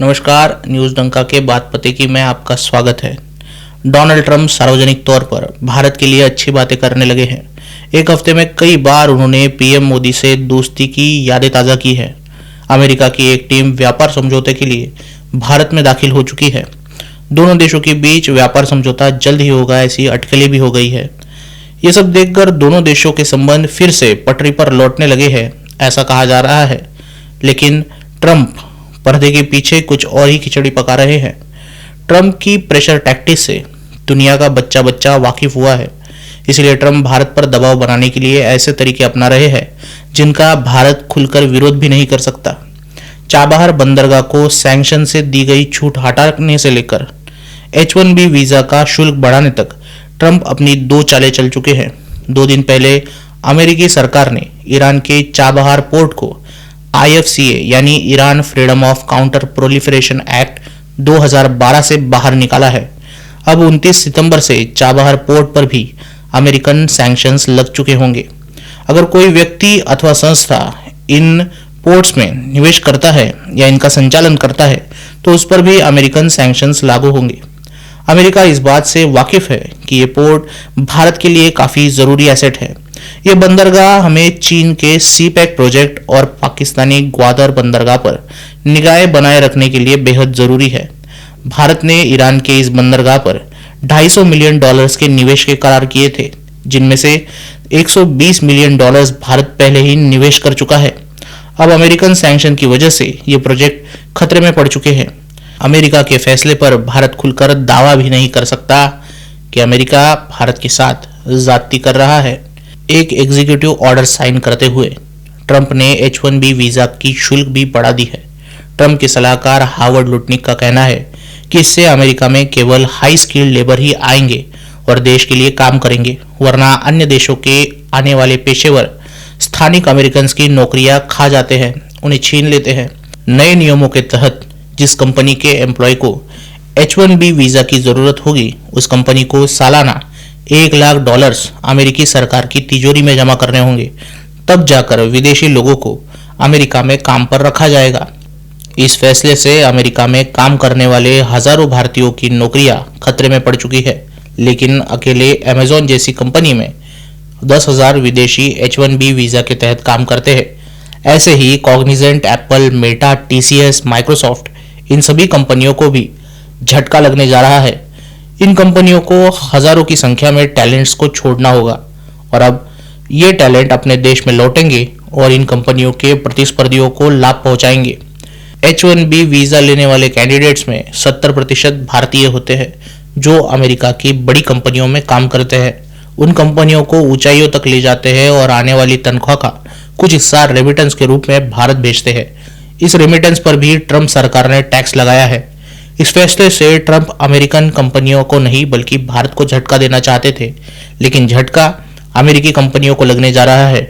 नमस्कार, न्यूज डंका के बात पते की में आपका स्वागत है। डोनाल्ड ट्रंप सार्वजनिक तौर पर भारत के लिए अच्छी बातें करने लगे हैं। एक हफ्ते में कई बार उन्होंने पीएम मोदी से दोस्ती की यादें ताज़ा की है। अमेरिका की एक टीम व्यापार समझौते के लिए भारत में दाखिल हो चुकी है। दोनों देशों के बीच व्यापार समझौता जल्द ही होगा, ऐसी अटकलें भी हो गई है। ये सब देखकर दोनों देशों के संबंध फिर से पटरी पर लौटने लगे हैं, ऐसा कहा जा रहा है। लेकिन ट्रंप पर्दे के पीछे कुछ और ही खिचड़ी पका रहे हैं। ट्रंप की प्रेशर टैक्टिक से दुनिया का बच्चा बच्चा वाकिफ हुआ है। इसलिए ट्रंप भारत पर दबाव बनाने के लिए ऐसे तरीके अपना रहे हैं जिनका भारत खुलकर विरोध भी नहीं कर सकता। चाबहार बंदरगाह को सैंक्शन से दी गई छूट हटाने से लेकर H-1B वीजा का शुल्क बढ़ाने तक ट्रंप अपनी दो चालें चल चुके हैं। 2 दिन पहले अमेरिकी सरकार ने ईरान के चाबहार पोर्ट को IFCA यानी Iran freedom of counter proliferation act 2012 से बाहर निकाला है। अब 29 सितंबर से चाबहार पोर्ट पर भी अमेरिकन सैंक्शंस लग चुके होंगे। अगर कोई व्यक्ति अथवा संस्था इन पोर्ट्स में निवेश करता है या इनका संचालन करता है तो उस पर भी अमेरिकन सैंक्शंस लागू होंगे। अमेरिका इस बात से वाकिफ है कि ये पोर्ट भारत के लिए काफी जरूरी एसेट है। ये बंदरगाह हमें चीन के सीपैक प्रोजेक्ट और पाकिस्तानी ग्वादर बंदरगाह पर निगाहें बनाए रखने के लिए बेहद जरूरी है। भारत ने ईरान के इस बंदरगाह पर $250 मिलियन के निवेश के करार किए थे, जिनमें से $120 मिलियन भारत पहले ही निवेश कर चुका है। अब अमेरिकन सैंक्शन की वजह से ये प्रोजेक्ट खतरे में पड़ चुके हैं। अमेरिका के फैसले पर भारत खुलकर दावा भी नहीं कर सकता कि अमेरिका भारत के साथ ज्यादती कर रहा है। एक एग्जीक्यूटिव ऑर्डर साइन करते हुए ट्रंप ने H-1B वीजा की शुल्क भी बढ़ा दी है। ट्रंप के सलाहकार हावर्ड लुटनिक का कहना है कि इससे अमेरिका में केवल हाई स्किल्ड लेबर ही आएंगे और देश के लिए काम करेंगे, वरना अन्य देशों के आने वाले पेशेवर स्थानिक अमेरिकन की नौकरियां खा जाते हैं, उन्हें छीन लेते हैं। नए नियमों के तहत जिस कंपनी के एम्प्लॉय को H-1B वीजा की जरूरत होगी उस कंपनी को सालाना $1 लाख अमेरिकी सरकार की तिजोरी में जमा करने होंगे, तब जाकर विदेशी लोगों को अमेरिका में काम पर रखा जाएगा। इस फैसले से अमेरिका में काम करने वाले हजारों भारतीयों की नौकरियां खतरे में पड़ चुकी है। लेकिन अकेले अमेजॉन जैसी कंपनी में 10,000 विदेशी H-1B वीजा के तहत काम करते हैं। ऐसे ही Cognizant, Apple, Meta, TCS, Microsoft, इन सभी कंपनियों को भी झटका लगने जा रहा है। इन कंपनियों को हजारों की संख्या में टैलेंट्स को छोड़ना होगा और अब ये टैलेंट अपने देश में लौटेंगे और इन कंपनियों के प्रतिस्पर्धियों को लाभ पहुंचाएंगे। H-1B वीजा लेने वाले कैंडिडेट्स में 70% भारतीय होते हैं जो अमेरिका की बड़ी कंपनियों में काम करते हैं। उन कंपनियों को ऊंचाइयों तक ले जाते हैं और आने वाली तनख्वाह का कुछ हिस्सा रेमिटेंस के रूप में भारत भेजते हैं। इस रेमिटेंस पर भी ट्रंप सरकार ने टैक्स लगाया है। इस फैसले से ट्रंप अमेरिकन कंपनियों को नहीं बल्कि भारत को झटका देना चाहते थे, लेकिन झटका अमेरिकी कंपनियों को लगने जा रहा है।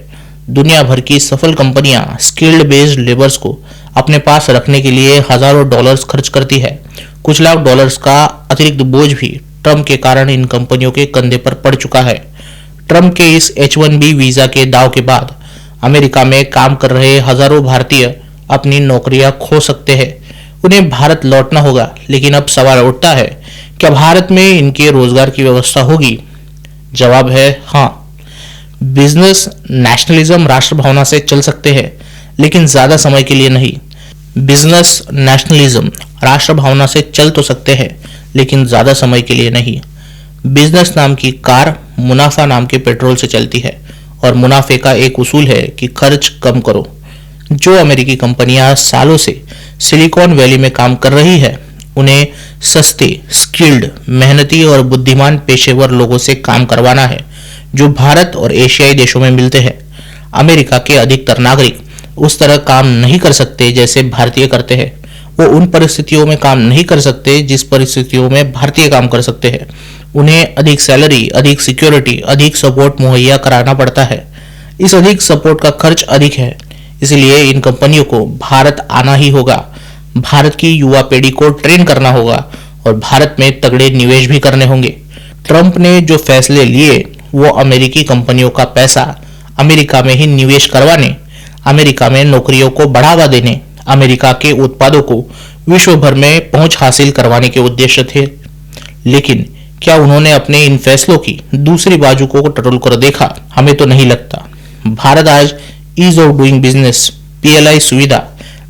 दुनिया भर की सफल कंपनियां स्किल्ड बेस्ड लेबर्स को अपने पास रखने के लिए हजारों डॉलर्स खर्च करती है। कुछ लाख डॉलर्स का अतिरिक्त बोझ भी ट्रंप के कारण इन कंपनियों के कंधे पर पड़ चुका है। ट्रंप के इस H-1B वीजा के दाव के बाद अमेरिका में काम कर रहे हजारों भारतीय अपनी नौकरियां खो सकते हैं। उन्हें भारत लौटना होगा, लेकिन अब सवाल उठता है क्या भारत में इनके रोजगार की व्यवस्था होगी? जवाब है हाँ। बिजनेस नेशनलिज्म राष्ट्र भावना से चल सकते हैं, लेकिन ज्यादा समय के लिए नहीं। बिजनेस नेशनलिज्म राष्ट्र भावना से चल तो सकते हैं, लेकिन ज्यादा समय के लिए नहीं। बिजनेस नाम की कार मुनाफा नाम के पेट्रोल से चलती है और मुनाफे का एक उसूल है कि खर्च कम करो। जो अमेरिकी कंपनियां सालों से सिलिकॉन वैली में काम कर रही है उन्हें सस्ते, स्किल्ड, मेहनती और बुद्धिमान पेशेवर लोगों से काम करवाना है जो भारत और एशियाई देशों में मिलते हैं। अमेरिका के अधिकतर नागरिक उस तरह काम नहीं कर सकते जैसे भारतीय करते हैं। वो उन परिस्थितियों में काम नहीं कर सकते जिस परिस्थितियों में भारतीय काम कर सकते हैं। उन्हें अधिक सैलरी, अधिक सिक्योरिटी, अधिक सपोर्ट मुहैया कराना पड़ता है। इस अधिक सपोर्ट का खर्च अधिक है, इसलिए इन कंपनियों को भारत आना ही होगा। भारत की युवा पीढ़ी को ट्रेन करना होगा और भारत में तगड़े निवेश भी करने होंगे। ट्रंप ने जो फैसले लिए वो अमेरिकी कंपनियों का पैसा अमेरिका में ही निवेश करवाने, अमेरिका में नौकरियों को बढ़ावा देने, अमेरिका के उत्पादों को विश्व भर में पहुंच हासिल करवाने के उद्देश्य थे। लेकिन क्या उन्होंने अपने इन फैसलों की दूसरी बाजू को टटोल कर देखा? हमें तो नहीं लगता। भारत आज ease of doing business (PLI) सुविधा,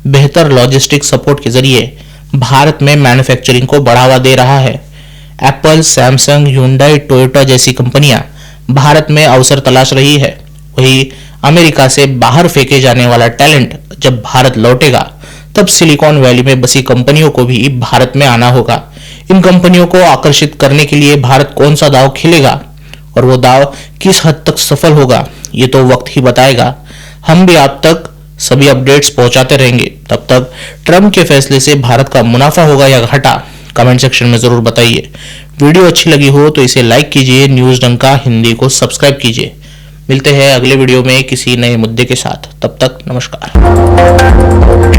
बेहतर लॉजिस्टिक सपोर्ट के जरिए भारत में मैन्युफैक्चरिंग को बढ़ावा दे रहा है। एप्पल, सैमसंग, ह्यूंडई, टोयोटा जैसी कंपनियां भारत में अवसर तलाश रही है। वहीं अमेरिका से बाहर फेंके जाने वाला टैलेंट जब भारत लौटेगा, तब सिलिकॉन वैली में बसी कंपनियों को भी भारत में आना होगा। इन कंपनियों को आकर्षित करने के लिए भारत कौन सा दांव खेलेगा और वो दांव किस हद तक सफल होगा, ये तो वक्त ही बताएगा। हम भी आप तक सभी अपडेट्स पहुंचाते रहेंगे। तब तक ट्रंप के फैसले से भारत का मुनाफा होगा या घाटा, कमेंट सेक्शन में जरूर बताइए। वीडियो अच्छी लगी हो तो इसे लाइक कीजिए, न्यूज डंका हिंदी को सब्सक्राइब कीजिए। मिलते हैं अगले वीडियो में किसी नए मुद्दे के साथ। तब तक नमस्कार।